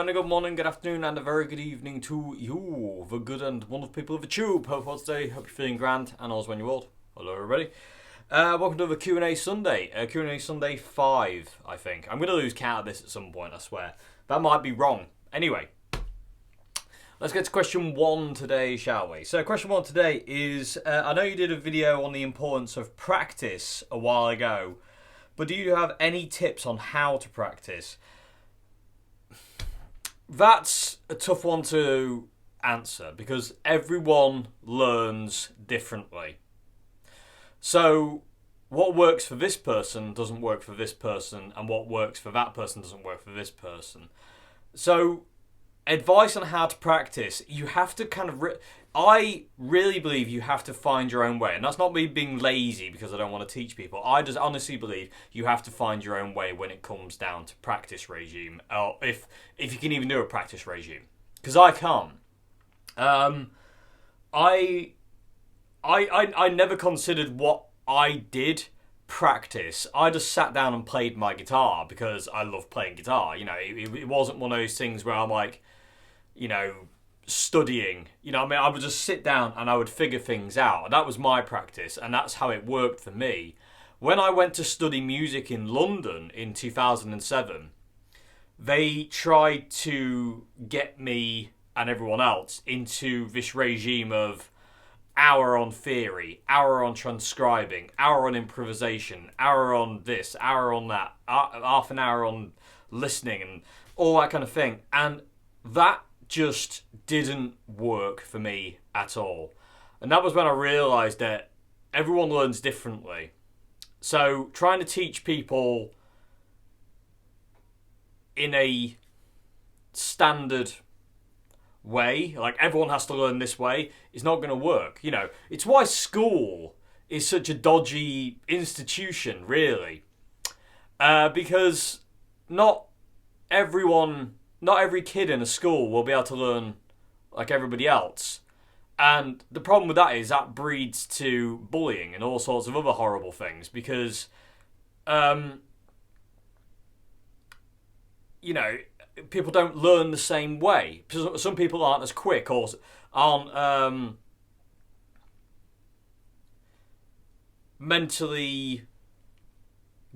and a good morning, good afternoon, and a very good evening to you, the good and wonderful people of the tube. Hope what's day, hope you're feeling grand, and all's when you're old. Hello, everybody. Welcome to the Q&A Sunday. Q&A Sunday 5, I think. I'm going to lose count of this at some point, I swear. That might be wrong. Anyway, let's get to question 1 today, shall we? So, question 1 today is, I know you did a video on the importance of practice a while ago, but do you have any tips on how to practice? That's a tough one to answer because everyone learns differently. So what works for this person doesn't work for this person, and what works for that person doesn't work for this person. So advice on how to practice, you have to kind of... I really believe you have to find your own way. And that's not me being lazy because I don't want to teach people. I just honestly believe you have to find your own way when it comes down to practice regime. Or if you can even do a practice regime. Because I can't. I never considered what I did practice. I just sat down and played my guitar because I love playing guitar. You know, it wasn't one of those things where I'm like, you know, studying. You know, I mean, I would just sit down and I would figure things out. That was my practice, and that's how it worked for me. When I went to study music in London in 2007, they tried to get me and everyone else into this regime of hour on theory, hour on transcribing, hour on improvisation, hour on this, hour on that, half an hour on listening, and all that kind of thing. And that just didn't work for me at all. And that was when I realised that everyone learns differently. So trying to teach people in a standard way, like everyone has to learn this way, is not going to work. You know, it's why school is such a dodgy institution, really. Because not every kid in a school will be able to learn like everybody else. And the problem with that is that breeds to bullying and all sorts of other horrible things because, you know, people don't learn the same way. Some people aren't as quick or aren't mentally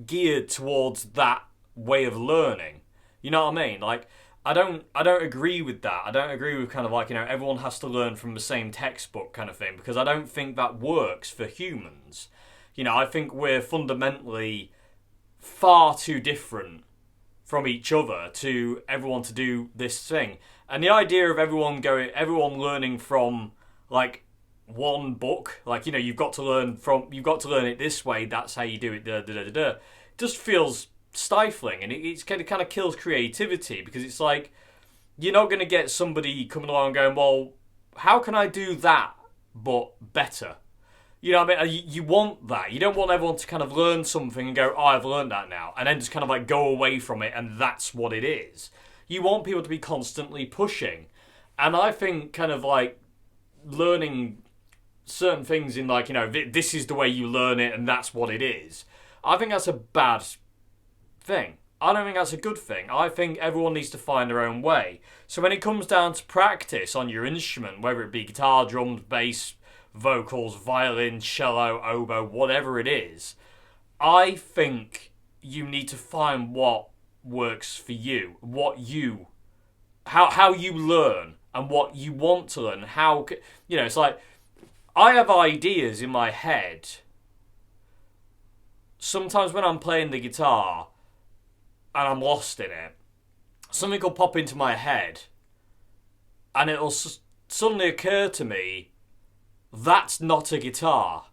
geared towards that way of learning. You know what I mean? Like, I don't agree with that. I don't agree with kind of like, you know, everyone has to learn from the same textbook kind of thing, because I don't think that works for humans. You know, I think we're fundamentally far too different from each other to everyone to do this thing. And the idea of everyone learning from like one book, like, you know, you've got to learn it this way, that's how you do it, just feels stifling, and it kind of kills creativity, because it's like you're not going to get somebody coming along and going, well, how can I do that but better? You know what I mean? You want that. You don't want everyone to kind of learn something and go, oh, I've learned that now, and then just kind of like go away from it and that's what it is. You want people to be constantly pushing. And I think kind of like learning certain things in like, you know, this is the way you learn it and that's what it is. I think that's a bad thing. I don't think that's a good thing. I think everyone needs to find their own way. So when it comes down to practice on your instrument, whether it be guitar, drums, bass, vocals, violin, cello, oboe, whatever it is, I think you need to find what works for you, how you learn and what you want to learn. How, you know, it's like I have ideas in my head. Sometimes when I'm playing the guitar and I'm lost in it, something will pop into my head and it'll suddenly occur to me, that's not a guitar.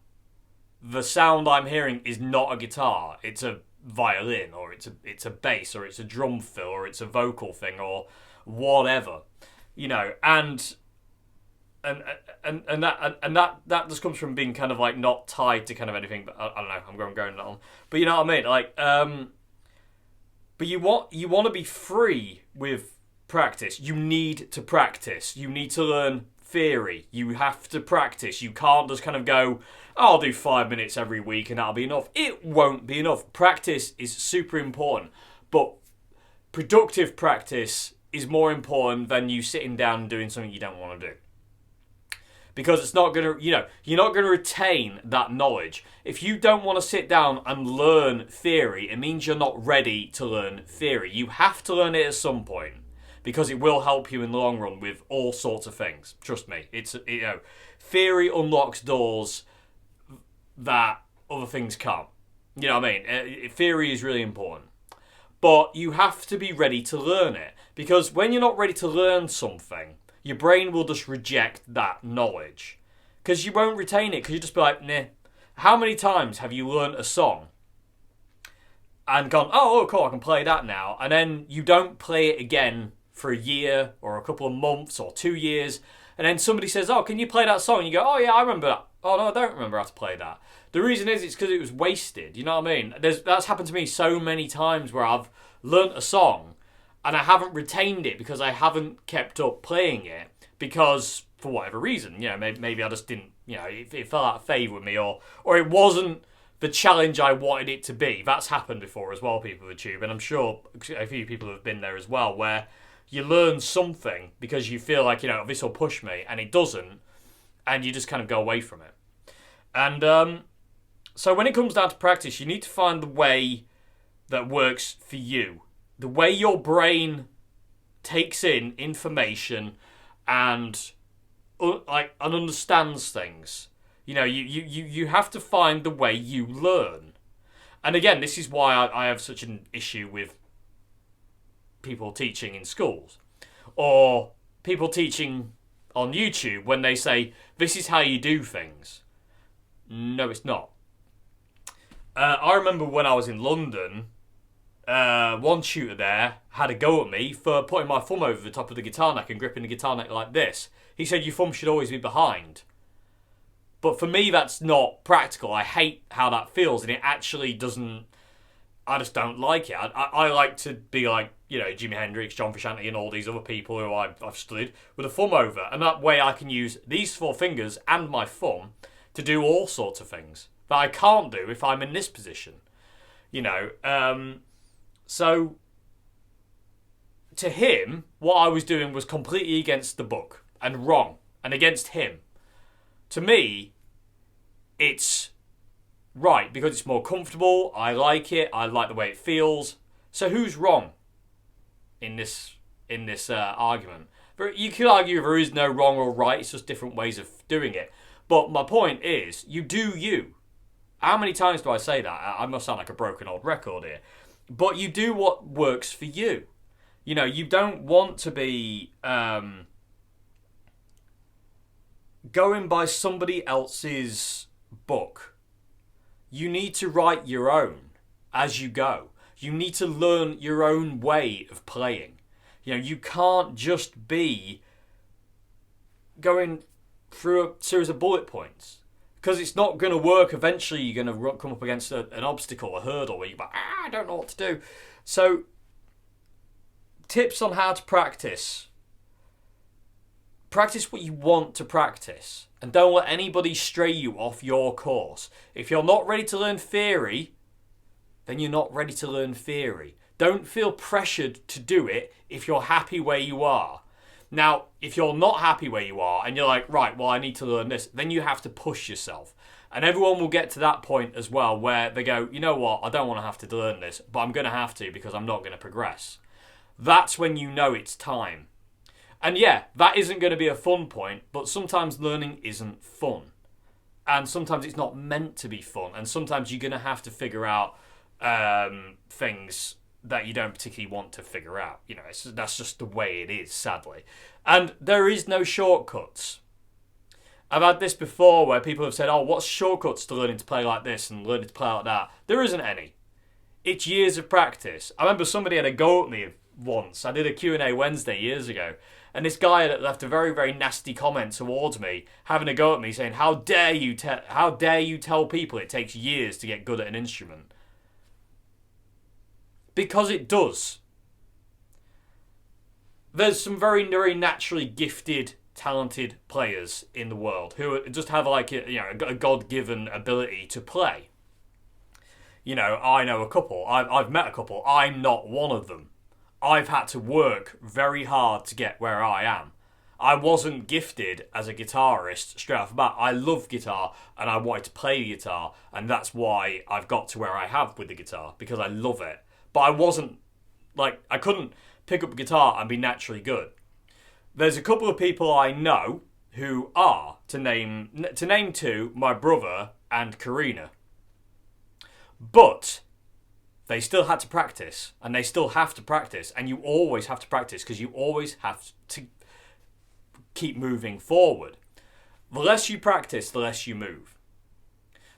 The sound I'm hearing is not a guitar. It's a violin, or it's a bass, or it's a drum fill, or it's a vocal thing, or whatever. You know, and that just comes from being kind of like not tied to kind of anything. But I don't know. I'm going on. But you know what I mean? Like, but you want to be free with practice. You need to practice. You need to learn theory. You have to practice. You can't just kind of go, oh, I'll do 5 minutes every week and that'll be enough. It won't be enough. Practice is super important, but productive practice is more important than you sitting down and doing something you don't want to do. Because it's not going to, you're not going to retain that knowledge. If you don't want to sit down and learn theory, it means you're not ready to learn theory. You have to learn it at some point, because it will help you in the long run with all sorts of things. Trust me, theory unlocks doors that other things can't. You know what I mean? Theory is really important. But you have to be ready to learn it, because when you're not ready to learn something, your brain will just reject that knowledge. Because you won't retain it, because you just be like, nah. How many times have you learned a song and gone, oh, cool, I can play that now, and then you don't play it again for a year or a couple of months or 2 years, and then somebody says, oh, can you play that song? And you go, oh yeah, I remember that. Oh no, I don't remember how to play that. The reason is it's because it was wasted, you know what I mean? That's happened to me so many times where I've learnt a song and I haven't retained it because I haven't kept up playing it, because for whatever reason, maybe I just didn't, it fell out of favour with me, or it wasn't the challenge I wanted it to be. That's happened before as well, people with Tube, and I'm sure a few people have been there as well, where you learn something because you feel like, this will push me, and it doesn't, and you just kind of go away from it. And so when it comes down to practice, you need to find the way that works for you. The way your brain takes in information and understands things. You have to find the way you learn. And again, this is why I have such an issue with people teaching in schools, or people teaching on YouTube when they say, this is how you do things. No, it's not. I remember when I was in London, one tutor there had a go at me for putting my thumb over the top of the guitar neck and gripping the guitar neck like this. He said your thumb should always be behind. But for me, that's not practical. I hate how that feels, and it actually doesn't... I just don't like it. I like to be like, Jimi Hendrix, John Frusciante, and all these other people who I've studied with a thumb over. And that way I can use these 4 fingers and my thumb to do all sorts of things that I can't do if I'm in this position. So to him, what I was doing was completely against the book and wrong and against him. To me, it's right because it's more comfortable. I like it. I like the way it feels. So who's wrong in this argument? But you could argue there is no wrong or right. It's just different ways of doing it. But my point is, you do you. How many times do I say that? I must sound like a broken old record here. But you do what works for you. You don't want to be going by somebody else's book. You need to write your own as you go. You need to learn your own way of playing. You can't just be going through a series of bullet points, because it's not going to work. Eventually you're going to come up against an obstacle, a hurdle, where you're like, I don't know what to do. So, tips on how to practice. Practice what you want to practice, and don't let anybody stray you off your course. If you're not ready to learn theory, then you're not ready to learn theory. Don't feel pressured to do it if you're happy where you are. Now, if you're not happy where you are and you're like, right, well, I need to learn this, then you have to push yourself. And everyone will get to that point as well where they go, you know what, I don't want to have to learn this, but I'm going to have to because I'm not going to progress. That's when you know it's time. And yeah, that isn't going to be a fun point, but sometimes learning isn't fun. And sometimes it's not meant to be fun. And sometimes you're going to have to figure out things that you don't particularly want to figure out. That's just the way it is, sadly. And there is no shortcuts. I've had this before where people have said, oh, what's shortcuts to learning to play like this and learning to play like that? There isn't any. It's years of practice. I remember somebody had a go at me once. I did a Q&A Wednesday years ago, and this guy had left a very, very nasty comment towards me, having a go at me, saying, how dare you tell people it takes years to get good at an instrument? Because it does. There's some very, very naturally gifted, talented players in the world who just have a God-given ability to play. I know a couple. I've met a couple. I'm not one of them. I've had to work very hard to get where I am. I wasn't gifted as a guitarist straight off the bat. I love guitar and I wanted to play the guitar, and that's why I've got to where I have with the guitar, because I love it. But I wasn't, like, I couldn't pick up a guitar and be naturally good. There's a couple of people I know who are, to name two, my brother and Karina. But they still had to practice, and they still have to practice, and you always have to practice because you always have to keep moving forward. The less you practice, the less you move.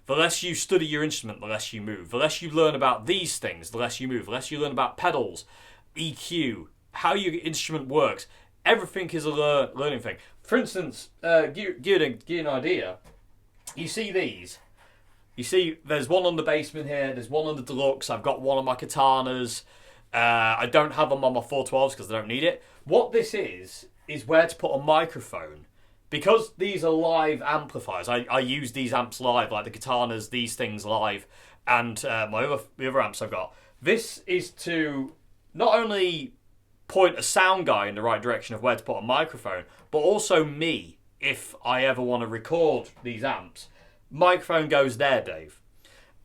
The less you study your instrument, the less you move. The less you learn about these things, the less you move. The less you learn about pedals, EQ, how your instrument works. Everything is a learning thing. For instance, give you an idea. You see these. You see, there's one on the Basement here. There's one on the Deluxe. I've got one on my Katanas. I don't have them on my 412s because I don't need it. What this is where to put a microphone. Because these are live amplifiers, I use these amps live, like the Katanas, these things live, and the other amps I've got. This is to not only point a sound guy in the right direction of where to put a microphone, but also me, if I ever want to record these amps. Microphone goes there, Dave.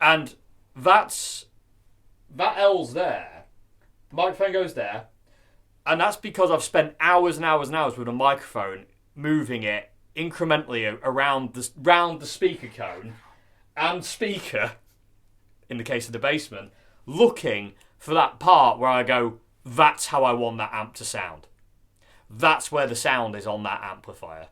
And that L's there. Microphone goes there. And that's because I've spent hours and hours and hours with a microphone, moving it incrementally around the speaker cone and speaker, in the case of the Basement, looking for that part where I go, that's how I want that amp to sound. That's where the sound is on that amplifier.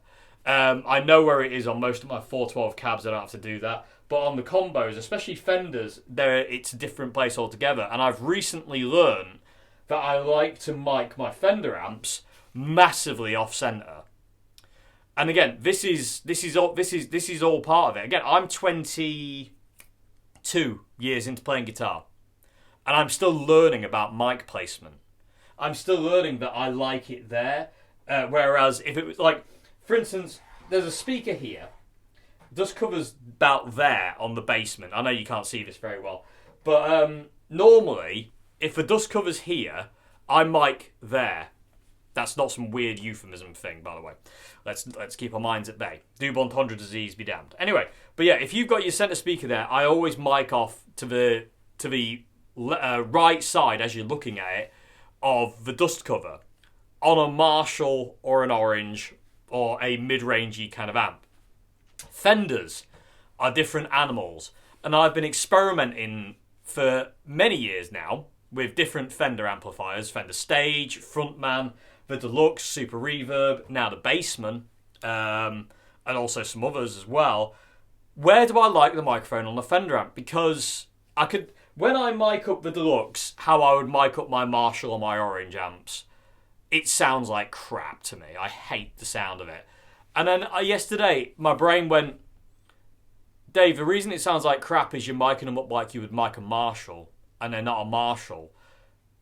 I know where it is on most of my 412 cabs. I don't have to do that. But on the combos, especially Fenders, it's a different place altogether. And I've recently learned that I like to mic my Fender amps massively off center. And again, this is all part of it. Again, I'm 22 years into playing guitar, and I'm still learning about mic placement. I'm still learning that I like it there. Whereas if it was like, for instance, there's a speaker here. Dust cover's about there on the Basement. I know you can't see this very well, but normally, if the dust cover's here, I mic there. That's not some weird euphemism thing, by the way. Let's keep our minds at bay. Do Entendre disease be damned. Anyway, but yeah, if you've got your center speaker there, I always mic off to the right side as you're looking at it of the dust cover on a Marshall or an Orange or a mid-rangey kind of amp. Fenders are different animals, and I've been experimenting for many years now with different Fender amplifiers, Fender Stage, Frontman, the Deluxe, Super Reverb, now the Basement, and also some others as well. Where do I like the microphone on the Fender amp? Because I could, when I mic up the Deluxe, how I would mic up my Marshall or my Orange amps, it sounds like crap to me. I hate the sound of it. And then yesterday, my brain went, Dave, the reason it sounds like crap is you're micing them up like you would mic a Marshall, and they're not a Marshall.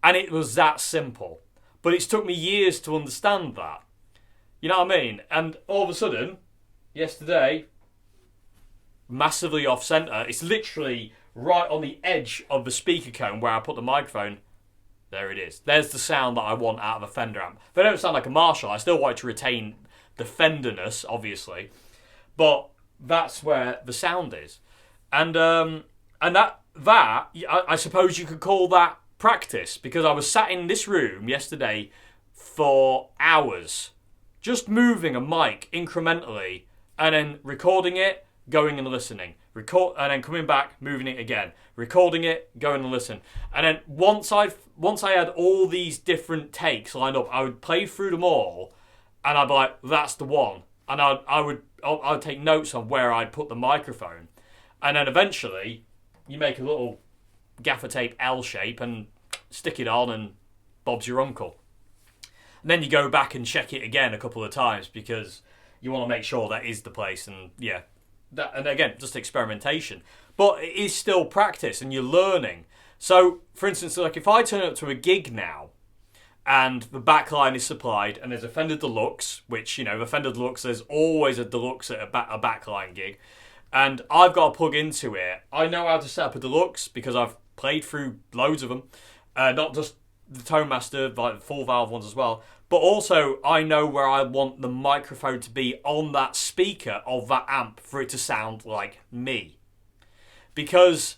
And it was that simple. But it's took me years to understand that. You know what I mean? And all of a sudden, yesterday, massively off-centre, it's literally right on the edge of the speaker cone where I put the microphone. There it is. There's the sound that I want out of a Fender amp. They don't sound like a Marshall. I still want it to retain the Fenderness, obviously. But that's where the sound is. And that I suppose you could call that practice, because I was sat in this room yesterday for hours, just moving a mic incrementally, and then recording it, going and listening, and then coming back, moving it again, recording it, going and listen. And then once I had all these different takes lined up, I would play through them all, and I'd be like, that's the one. And I would take notes on where I'd put the microphone, and then eventually you make a little gaffer tape L shape and stick it on, and Bob's your uncle. And then you go back and check it again a couple of times because you want to make sure that is the place. And yeah, that, and again, just experimentation, but it is still practice and you're learning. So for instance, like if I turn up to a gig now and the backline is supplied and there's a Fender Deluxe, which, you know, the Fender Deluxe, there's always a Deluxe at a backline gig, and I've got to plug into it. I know how to set up a Deluxe because I've played through loads of them. Not just the Tone Master, like the full valve ones as well. But also, I know where I want the microphone to be on that speaker of that amp for it to sound like me. Because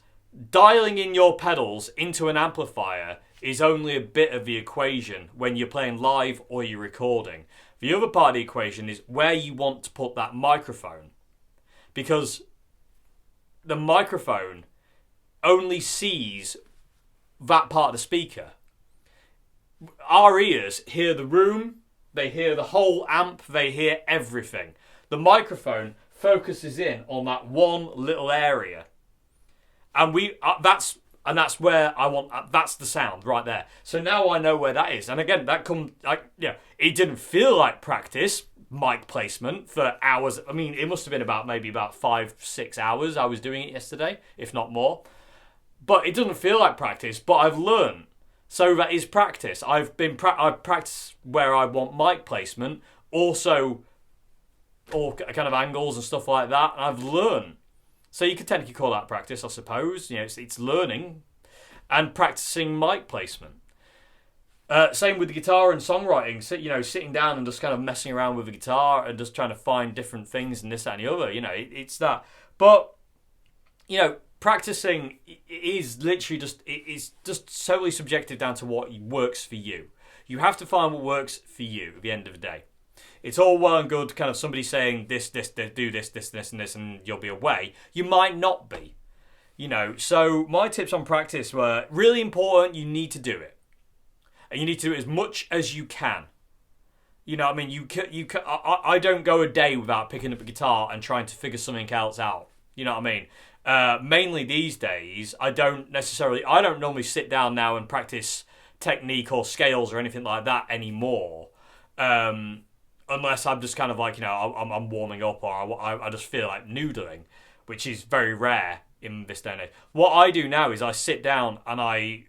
dialing in your pedals into an amplifier is only a bit of the equation when you're playing live or you're recording. The other part of the equation is where you want to put that microphone. Because the microphone only sees that part of the speaker. Our ears hear the room, they hear the whole amp, they hear everything. The microphone focuses in on that one little area. And that's where I want. That's the sound right there. So now I know where that is. And again, that comes. It didn't feel like practice mic placement for hours. I mean, it must have been maybe about 5-6 hours. I was doing it yesterday, if not more. But it doesn't feel like practice. But I've learned. So that is practice. I've practiced where I want mic placement. Also, all kind of angles and stuff like that. And I've learned. So you could technically call that practice, I suppose. It's learning and practicing mic placement. Same with the guitar and songwriting. Sitting down and just kind of messing around with the guitar and just trying to find different things and this, that, and the other. It's that. But practicing is literally it's just solely subjective down to what works for you. You have to find what works for you at the end of the day. It's all well and good kind of somebody saying this, do this, and this, and you'll be away. You might not be. So my tips on practice were really important. You need to do it. And you need to do it as much as you can. You know what I mean? I don't go a day without picking up a guitar and trying to figure something else out. You know what I mean? Mainly these days, I don't normally sit down now and practice technique or scales or anything like that anymore. Unless I'm just kind of like, I'm warming up or I just feel like noodling, which is very rare in this day and age. What I do now is I sit down and I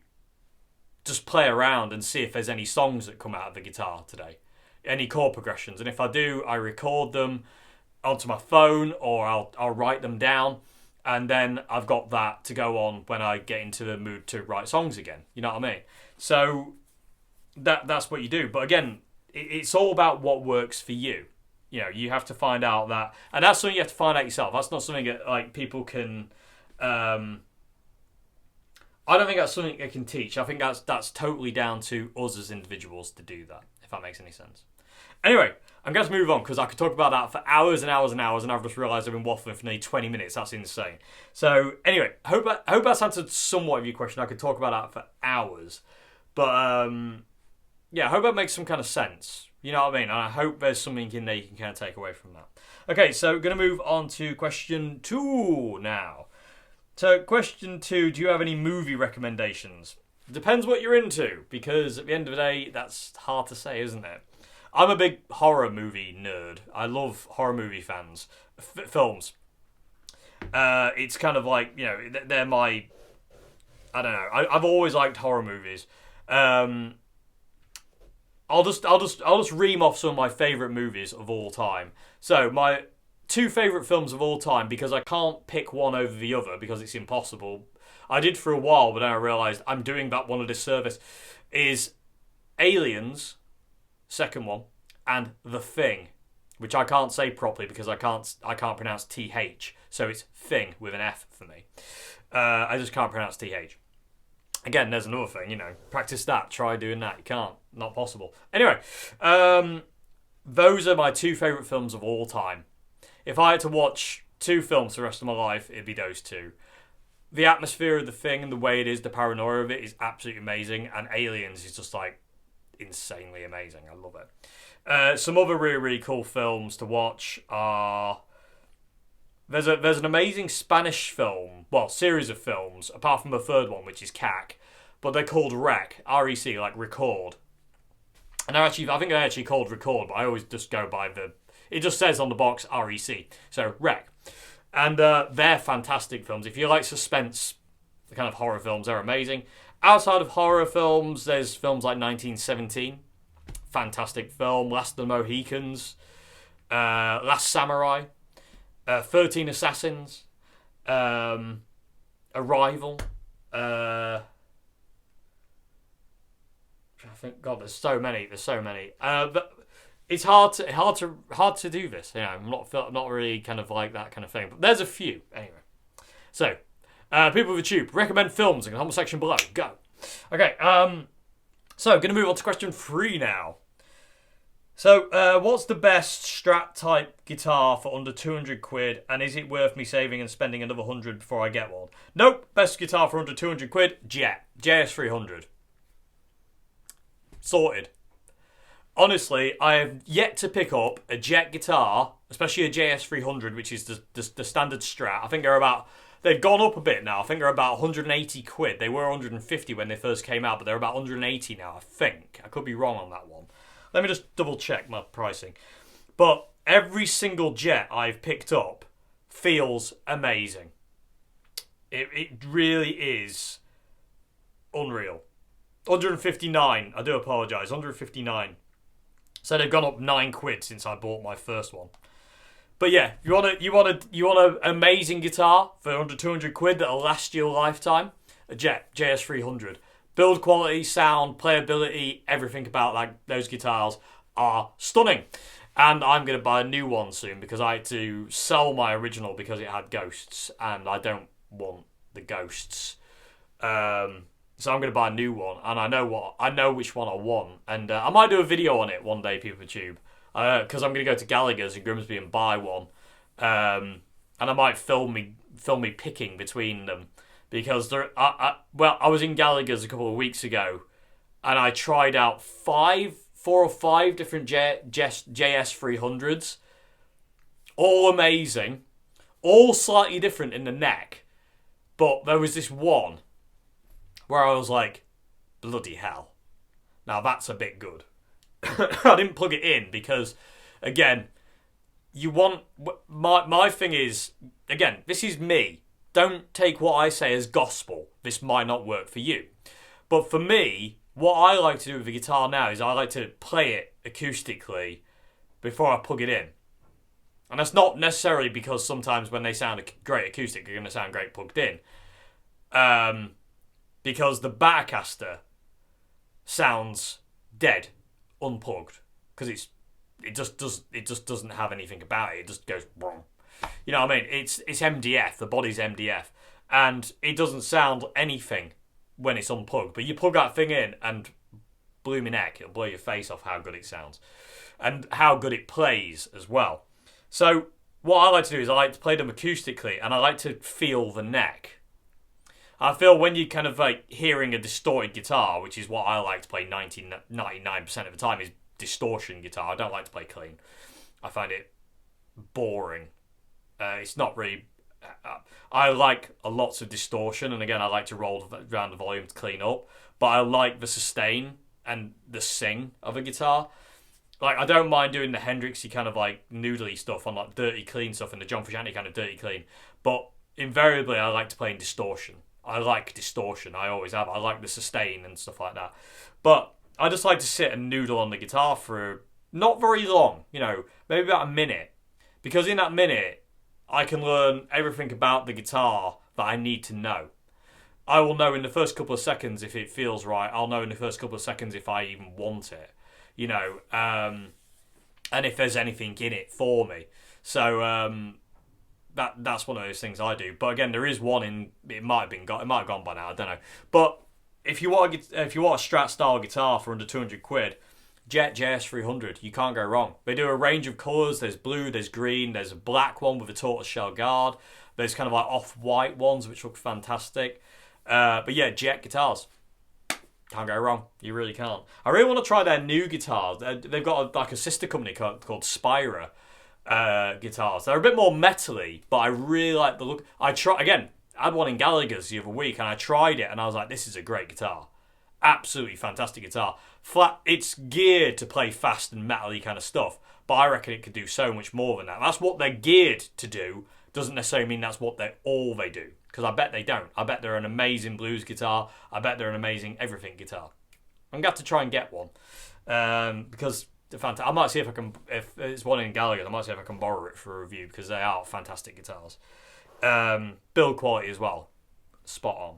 just play around and see if there's any songs that come out of the guitar today. Any chord progressions. And if I do, I record them onto my phone or I'll write them down. And then I've got that to go on when I get into the mood to write songs again. You know what I mean? So that's what you do. But again, it's all about what works for you. You have to find out that, and that's something you have to find out yourself. That's not something that like people can. I don't think that's something they can teach. I think that's totally down to us as individuals to do that. If that makes any sense. Anyway, I'm going to move on because I could talk about that for hours and hours and hours, and I've just realised I've been waffling for nearly 20 minutes. That's insane. So anyway, hope that's answered somewhat of your question. I could talk about that for hours, but yeah, I hope that makes some kind of sense. You know what I mean? And I hope there's something in there you can kind of take away from that. Okay, so going to move on to question 2 now. So question 2, do you have any movie recommendations? Depends what you're into, because at the end of the day, that's hard to say, isn't it? I'm a big horror movie nerd. I love horror movie films. It's kind of like, they're my... I don't know. I've always liked horror movies. I'll just ream off some of my favourite movies of all time. So my 2 favourite films of all time, because I can't pick one over the other because it's impossible. I did for a while, but then I realised I'm doing that one a disservice. Is Aliens, second one, and The Thing, which I can't say properly because I can't pronounce TH. So it's Thing with an F for me. I just can't pronounce TH. Again, there's another thing, practice that, try doing that. You can't, not possible. Anyway, those are my 2 favourite films of all time. If I had to watch 2 films for the rest of my life, it'd be those 2. The atmosphere of The Thing and the way it is, the paranoia of it is absolutely amazing, and Aliens is just like insanely amazing. I love it. Some other really, really cool films to watch are... There's an amazing Spanish film, series of films, apart from the third one, which is CAC, but they're called REC, R-E-C, like record. And I think they're actually called record, but I always just go by it just says on the box REC, so REC. And they're fantastic films. If you like suspense, the kind of horror films, they're amazing. Outside of horror films, there's films like 1917, fantastic film, Last of the Mohicans, Last Samurai, 13 Assassins, Arrival, think God, there's so many. But it's hard to do this. You know, I'm not really kind of like that kind of thing. But there's a few anyway. So, people with a tube recommend films in the comment section below. Go. Okay. So going to move on to question 3 now. So, what's the best Strat type guitar for under 200 quid, and is it worth me saving and spending another 100 before I get one? Nope. Best guitar for under 200 quid, Jet. JS300. Sorted. Honestly, I have yet to pick up a Jet guitar, especially a JS300, which is the standard Strat. I think they've gone up a bit now. I think they're about 180 quid. They were 150 when they first came out, but they're about 180 now, I think. I could be wrong on that one. Let me just double check my pricing. But every single Jet I've picked up feels amazing. It really is unreal. 159. I do apologise. 159. So they've gone up 9 quid since I bought my first one. But yeah, you want an amazing guitar for under 200 quid that'll last you a lifetime? A Jet JS300. Build quality, sound, playability, everything about those guitars are stunning. And I'm going to buy a new one soon because I had to sell my original because it had ghosts, and I don't want the ghosts. So I'm going to buy a new one, and I know which one I want, and I might do a video on it one day, people for Tube, because I'm going to go to Gallagher's in Grimsby and buy one, and I might film me picking between them. Because I was in Gallagher's a couple of weeks ago, and I tried out 4 or 5 different JS300s, all amazing, all slightly different in the neck, but there was this one where I was like, bloody hell, now that's a bit good. I didn't plug it in because, again, my thing is, again, this is me. Don't take what I say as gospel. This might not work for you. But for me, what I like to do with the guitar now is I like to play it acoustically before I plug it in. And that's not necessarily because sometimes when they sound great acoustic, they're going to sound great plugged in. Because the Batacaster sounds dead, unplugged. Because it just doesn't have anything about it. It just goes wrong. You know what I mean? It's MDF. The body's MDF. And it doesn't sound anything when it's unplugged. But you plug that thing in and blooming heck, it'll blow your face off how good it sounds. And how good it plays as well. So what I like to do is I like to play them acoustically and I like to feel the neck. I feel when you're kind of like hearing a distorted guitar, which is what I like to play 99% of the time, is distortion guitar. I don't like to play clean. I find it boring. It's not really... I like lots of distortion, and again, I like to roll around the volume to clean up, but I like the sustain and the sing of a guitar. Like, I don't mind doing the Hendrixy kind of like noodly stuff on like dirty clean stuff and the John Frusciante kind of dirty clean, but invariably I like to play in distortion. I like distortion, I always have. I like the sustain and stuff like that. But I just like to sit and noodle on the guitar for not very long, maybe about a minute. Because in that minute, I can learn everything about the guitar that I need to know. I will know in the first couple of seconds if it feels right. I'll know in the first couple of seconds if I even want it, and if there's anything in it for me. So that's one of those things I do. But again, there is one in. It might have gone by now. I don't know. But if you want a Strat style guitar for under 200 quid. Jet JS300, you can't go wrong. They do a range of colours. There's blue, there's green, there's a black one with a tortoiseshell guard. There's kind of like off-white ones which look fantastic. But yeah, Jet guitars. Can't go wrong. You really can't. I really want to try their new guitars. They've got a sister company called Spira guitars. They're a bit more metal-y, but I really like the look. I had one in Gallagher's the other week and I tried it and I was like, this is a great guitar. Absolutely fantastic guitar. It's geared to play fast and metal-y kind of stuff, but I reckon it could do so much more than that. That's what they're geared to do. Doesn't necessarily mean that's what they do, because I bet they don't. I bet they're an amazing blues guitar. I bet they're an amazing everything guitar. I'm going to have to try and get one because they're fantastic. I might see if it's one in Gallagher, I might see if I can borrow it for a review because they are fantastic guitars. Build quality as well, spot on.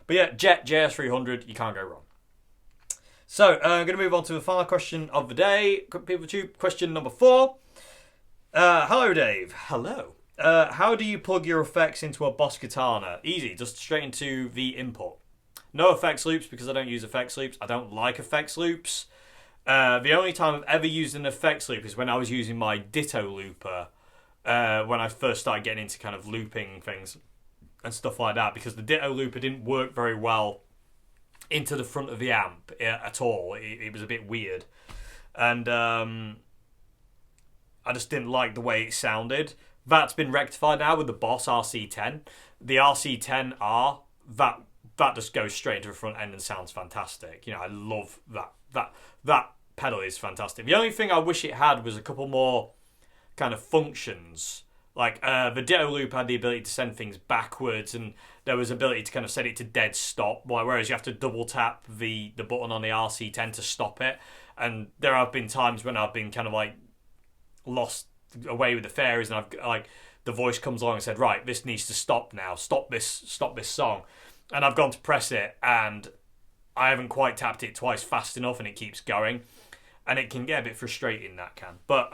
But yeah, Jet JS300, you can't go wrong. So, I'm going to move on to the final question of the day. PeopleTube, question number 4. Hello, Dave. Hello. How do you plug your effects into a Boss Katana? Easy, just straight into the input. No effects loops because I don't use effects loops. I don't like effects loops. The only time I've ever used an effects loop is when I was using my Ditto looper when I first started getting into kind of looping things and stuff like that, because the Ditto looper didn't work very well into the front of the amp at all. It was a bit weird. And I just didn't like the way it sounded. That's been rectified now with the Boss RC10. The RC10R, that just goes straight into the front end and sounds fantastic. You know, I love that. That pedal is fantastic. The only thing I wish it had was a couple more kind of functions. Like the Ditto loop had the ability to send things backwards, and there was ability to kind of set it to dead stop, whereas you have to double tap the button on the RC10 to stop it. And there have been times when I've been kind of like lost away with the fairies, and I've like the voice comes along and said, right, this needs to stop now, stop this song, and I've gone to press it and I haven't quite tapped it twice fast enough, and it keeps going, and it can get a bit frustrating, that can. But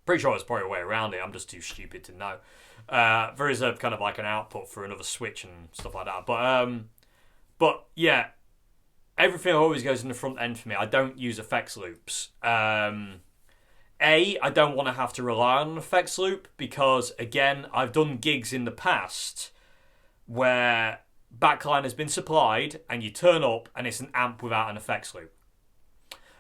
pretty sure there's probably a way around it. I'm just too stupid to know. There is a kind of like an output for another switch and stuff like that. But yeah, everything always goes in the front end for me. I don't use effects loops. I don't want to have to rely on an effects loop because, again, I've done gigs in the past where backline has been supplied and you turn up and it's an amp without an effects loop.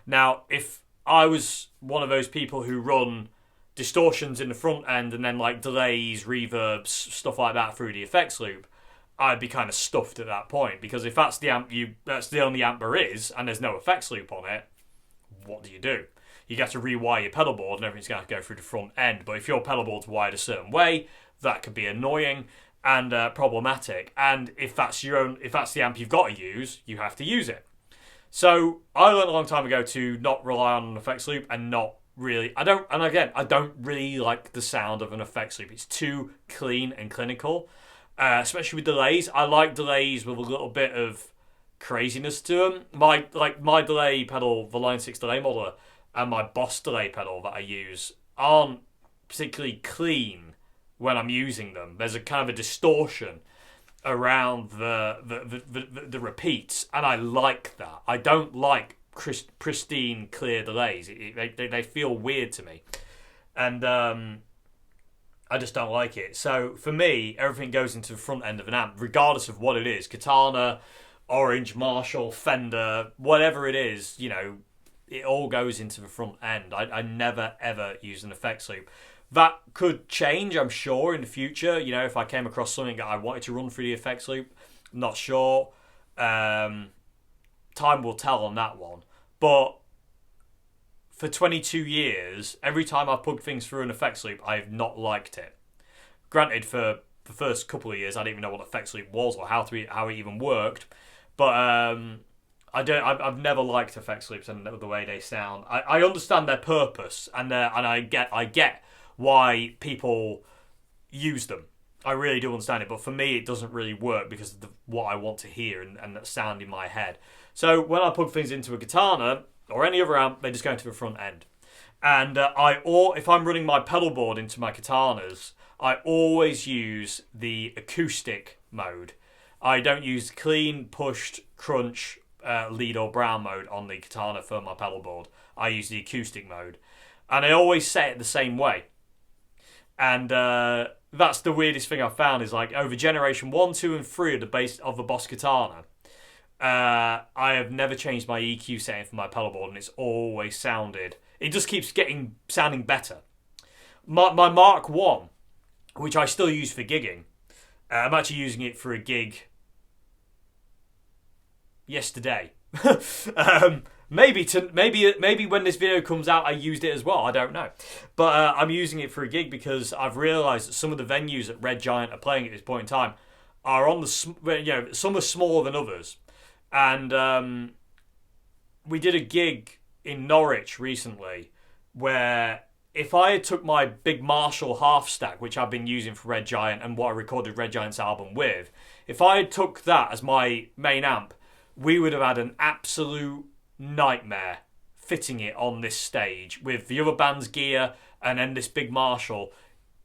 Now, if I was one of those people who run distortions in the front end and then like delays, reverbs, stuff like that through the effects loop, I'd be kind of stuffed at that point, because if that's the amp that's the only amp there is and there's no effects loop on it, what do? You get to rewire your pedal board and everything's going to go through the front end. But if your pedal board's wired a certain way, that could be annoying and problematic. And if that's the amp you've got to use, you have to use it. So I learned a long time ago to not rely on an effects loop and not really. I don't really like the sound of an effects loop. It's too clean and clinical, especially with delays. I like delays with a little bit of craziness to them. My delay pedal, the Line 6 delay modeler, and my Boss delay pedal that I use aren't particularly clean when I'm using them. There's a kind of a distortion around the repeats, and I like that. I don't like pristine, clear delays. They feel weird to me, and I just don't like it. So for me, everything goes into the front end of an amp, regardless of what it is. Katana, Orange, Marshall, Fender, whatever it is, you know, it all goes into the front end. I never, ever use an effects loop. That could change, I'm sure, in the future. You know, if I came across something that I wanted to run through the effects loop, I'm not sure. Time will tell on that one. But for 22 years, every time I've plugged things through an effects loop, I've not liked it. Granted, for the first couple of years, I didn't even know what an effects loop was or how it even worked. But I've never liked effects loops and the way they sound. I understand their purpose and I get why people use them. I really do understand it, but for me it doesn't really work because of what I want to hear and that sound in my head. So when I plug things into a Katana or any other amp, they just go into the front end. And if I'm running my pedal board into my Katanas, I always use the acoustic mode. I don't use clean, pushed, crunch, lead or brown mode on the Katana for my pedal board. I use the acoustic mode, and I always set it the same way. And that's the weirdest thing I've found, is like over generation 1, 2 and 3 of the base of the Boss Katana, I have never changed my EQ setting for my pedal board, and it's always sounded, it just keeps sounding better. My Mark 1, which I still use for gigging, I'm actually using it for a gig yesterday. Maybe when this video comes out, I used it as well. I don't know, but I'm using it for a gig because I've realised that some of the venues that Red Giant are playing at this point in time are on the some are smaller than others, and we did a gig in Norwich recently where if I had took my big Marshall half stack, which I've been using for Red Giant and what I recorded Red Giant's album with, if I had took that as my main amp, we would have had an absolute nightmare fitting it on this stage with the other band's gear and then this big Marshall.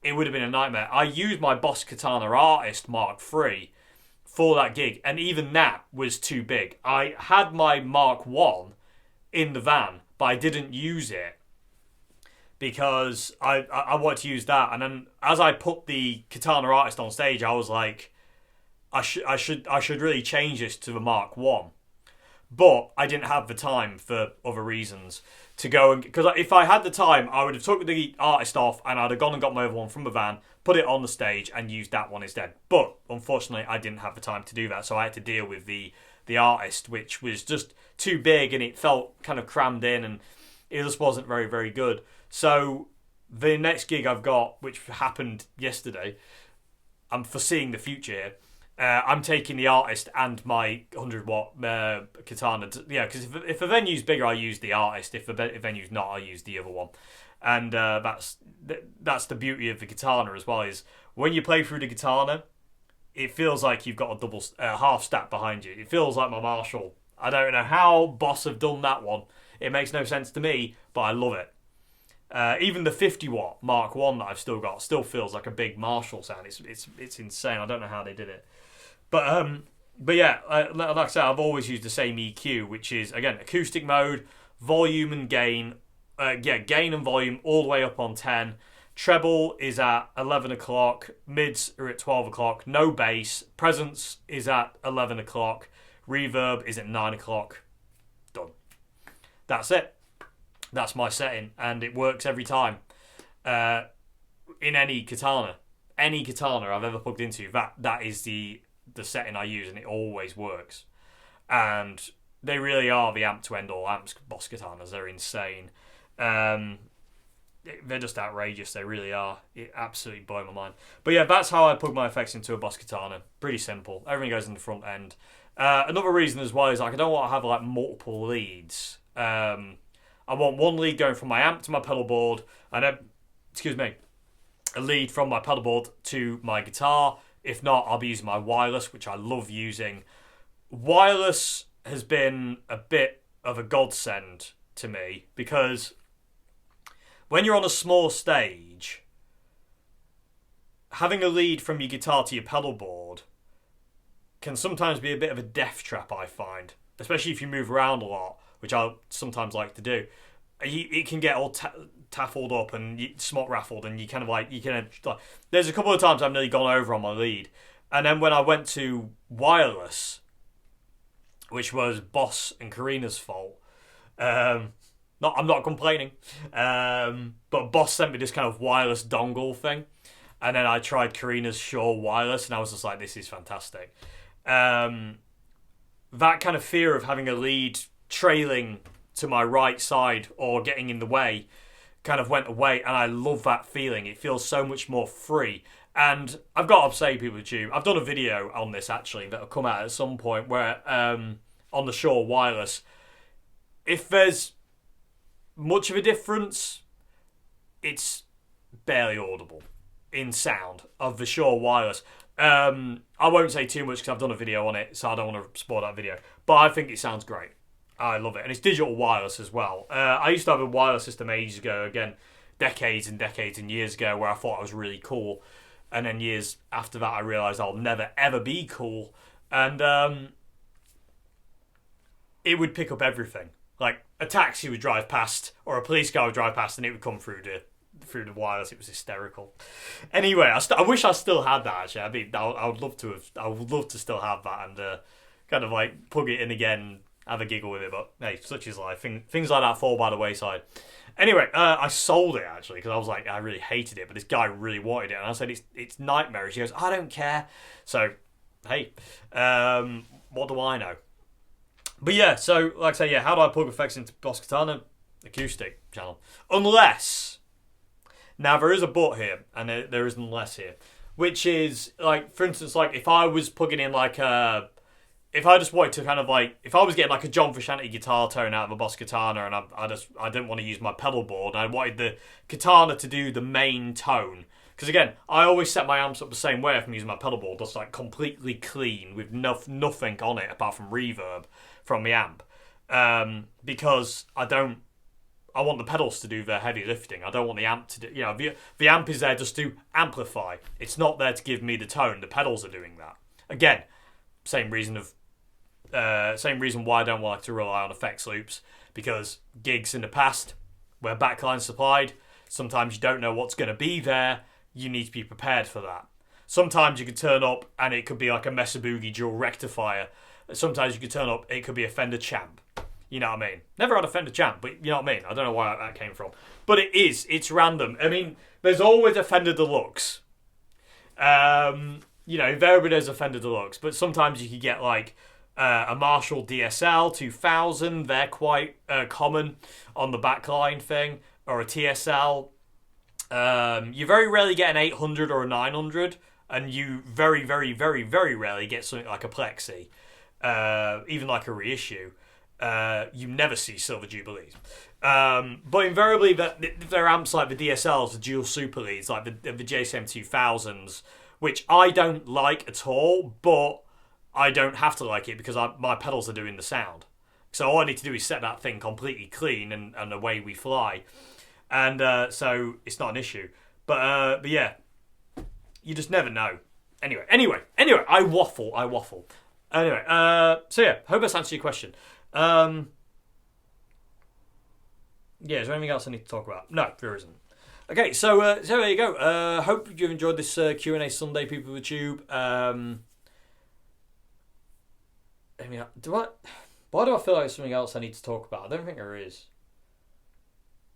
It would have been a nightmare. I used my Boss Katana Artist Mark III for that gig, and even that was too big. I had my Mark 1 in the van, but I didn't use it because I wanted to use that. And then as I put the Katana Artist on stage, I was like, I should really change this to the Mark 1. But I didn't have the time for other reasons to go and... Because if I had the time, I would have took the artist off and I'd have gone and got my other one from the van, put it on the stage and used that one instead. But unfortunately, I didn't have the time to do that, so I had to deal with the artist, which was just too big and it felt kind of crammed in and it just wasn't very, very good. So the next gig I've got, which happened yesterday, I'm foreseeing the future here. I'm taking the artist and my 100-watt katana. Because if a venue's bigger, I use the artist. If a venue's not, I use the other one. And that's the beauty of the katana as well, is when you play through the katana, it feels like you've got a double half stack behind you. It feels like my Marshall. I don't know how Boss have done that one. It makes no sense to me, but I love it. Even the 50-watt Mark 1 that I've still got still feels like a big Marshall sound. It's insane. I don't know how they did it. But yeah, like I said, I've always used the same EQ, which is, again, acoustic mode, volume and gain. Gain and volume all the way up on 10. Treble is at 11 o'clock. Mids are at 12 o'clock. No bass. Presence is at 11 o'clock. Reverb is at 9 o'clock. Done. That's it. That's my setting, and it works every time. In any katana I've ever plugged into, that is the setting I use, and it always works. And they really are the amp to end all amps, Boss Katanas. They're insane. They're just outrageous. They really are. It absolutely blew my mind. But yeah, that's how I plug my effects into a Boss Katana. Pretty simple. Everything goes in the front end. Another reason as well is I don't want to have multiple leads. I want one lead going from my amp to my pedal board, and then, a lead from my pedal board to my guitar. If not, I'll be using my wireless, which I love using. Wireless has been a bit of a godsend to me, because when you're on a small stage, having a lead from your guitar to your pedal board can sometimes be a bit of a death trap, I find. Especially if you move around a lot, which I sometimes like to do. It can get all taffled up and smot raffled, and there's a couple of times I've nearly gone over on my lead. And then when I went to wireless, which was Boss and Karina's fault, I'm not complaining, but Boss sent me this kind of wireless dongle thing, and then I tried Karina's Shure wireless, and I was just like, this is fantastic. That kind of fear of having a lead trailing to my right side or getting in the way kind of went away, and I love that feeling. It feels so much more free. And I've got to say, people with Tube, I've done a video on this actually that'll come out at some point where on the Shure wireless, if there's much of a difference, it's barely audible in sound of the Shure wireless. I won't say too much because I've done a video on it, so I don't want to spoil that video, but I think it sounds great. I love it. And it's digital wireless as well. I used to have a wireless system ages ago, again, decades and decades and years ago, where I thought I was really cool. And then years after that, I realised I'll never, ever be cool. And it would pick up everything. Like, a taxi would drive past, or a police car would drive past, and it would come through the wireless. It was hysterical. Anyway, I wish I still had that, actually. I mean, I would love to still have that and kind of like plug it in again, have a giggle with it, but hey, such is life. Things like that fall by the wayside. Anyway, I sold it actually because I was like, I really hated it, but this guy really wanted it, and I said it's nightmarish. He goes, I don't care. So, hey, what do I know? But yeah, so like I say, yeah, how do I plug effects into Boss Katana? Acoustic channel, unless now there is a but here, and there is an unless here, which is like, for instance, like if I was plugging in like a. If I just wanted to kind of like, if I was getting like a John Frusciante guitar tone out of a Boss Katana, and I didn't want to use my pedal board, I wanted the Katana to do the main tone Because again, I always set my amps up the same way if I'm using my pedal board, just like completely clean with nothing on it apart from reverb from the amp. Because I want the pedals to do the heavy lifting. I don't want the amp to do... the amp is there just to amplify. It's not there to give me the tone. The pedals are doing that. Again, same reason why I don't like to rely on effects loops, because gigs in the past where backline supplied, sometimes you don't know what's going to be there. You need to be prepared for that. Sometimes you could turn up and it could be like a Mesa Boogie dual rectifier. Sometimes you could turn up, it could be a Fender Champ. You know what I mean? Never had a Fender Champ, but you know what I mean? I don't know where that came from. But it's random. I mean, there's always a Fender Deluxe. Invariably there's a Fender Deluxe, but sometimes you could get like a Marshall DSL 2000. They're quite common on the backline thing, or a TSL. You very rarely get an 800 or a 900, and you very, very, very, very rarely get something like a Plexi, even like a reissue. You never see Silver Jubilees. But invariably, they're amps like the DSLs, the dual Super Leads, like the JCM 2000s, which I don't like at all, but I don't have to like it because my pedals are doing the sound. So all I need to do is set that thing completely clean, and away we fly. And so it's not an issue. But yeah, you just never know. Anyway, I waffle. Anyway, so yeah, hope that's answered your question. Yeah, is there anything else I need to talk about? No, there isn't. Okay, so there you go. Hope you've enjoyed this Q&A Sunday, people of the tube. Why do I feel like there's something else I need to talk about? I don't think there is.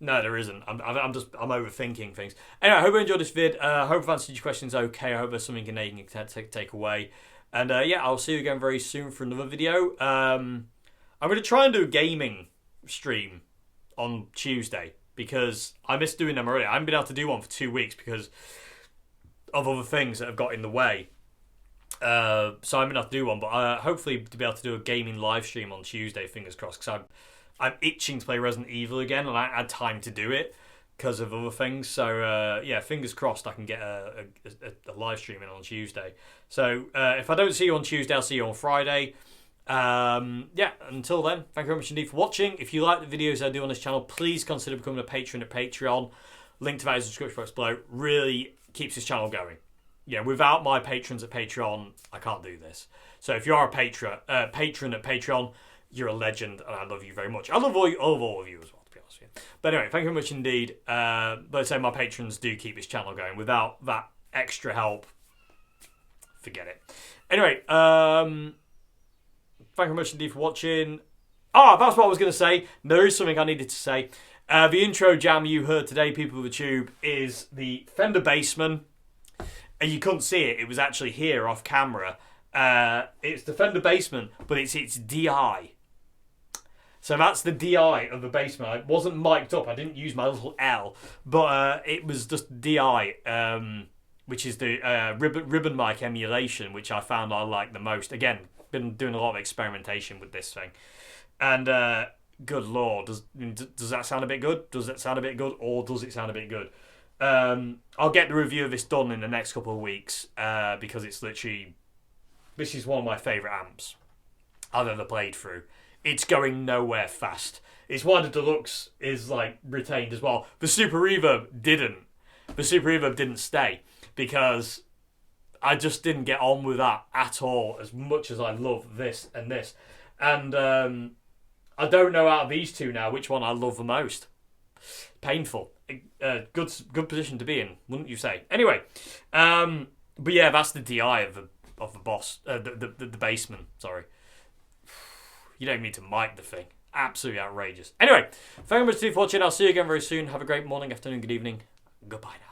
No, there isn't. I'm overthinking things. Anyway, I hope you enjoyed this vid. I hope I've answered your questions okay. I hope there's something you can take away. And yeah, I'll see you again very soon for another video. I'm going to try and do a gaming stream on Tuesday because I missed doing them already. I haven't been able to do one for 2 weeks because of other things that have got in the way. So I'm going to have to do one, but hopefully to be able to do a gaming live stream on Tuesday, fingers crossed, because I'm itching to play Resident Evil again, and I had time to do it because of other things. So yeah, fingers crossed I can get a live stream in on Tuesday. So if I don't see you on Tuesday, I'll see you on Friday. Yeah, until then, thank you very much indeed for watching. If you like the videos I do on this channel, please consider becoming a patron at Patreon. Link to that in the description box below. Really keeps this channel going. Yeah, without my patrons at Patreon, I can't do this. So if you are a patron at Patreon, you're a legend, and I love you very much. I love all of you as well, to be honest with you. But anyway, thank you very much indeed. But I say my patrons do keep this channel going. Without that extra help, forget it. Anyway, thank you very much indeed for watching. That's what I was going to say. There is something I needed to say. The intro jam you heard today, people of the tube, is the Fender Bassman. And you couldn't see it. It was actually here off camera. It's the Fender Bassman, but it's DI. So that's the DI of the Bassman. I wasn't mic'd up. I didn't use my little L. But it was just DI, which is the ribbon mic emulation, which I found I like the most. Again, been doing a lot of experimentation with this thing, and good lord, does that sound a bit good? Does that sound a bit good, or does it sound a bit good? I'll get the review of this done in the next couple of weeks because it's literally, this is one of my favourite amps I've ever played through. It's going nowhere fast. It's why the Deluxe is like retained as well. The Super Reverb didn't. The Super Reverb didn't stay because I just didn't get on with that at all, as much as I love this and this. And I don't know out of these two now which one I love the most. Painful. Good position to be in, wouldn't you say? Anyway, but yeah, that's the DI of the Boss, the Bassman. Sorry, you don't need to mic the thing. Absolutely outrageous. Anyway, thank you very much for watching. I'll see you again very soon. Have a great morning, afternoon, good evening. Goodbye now.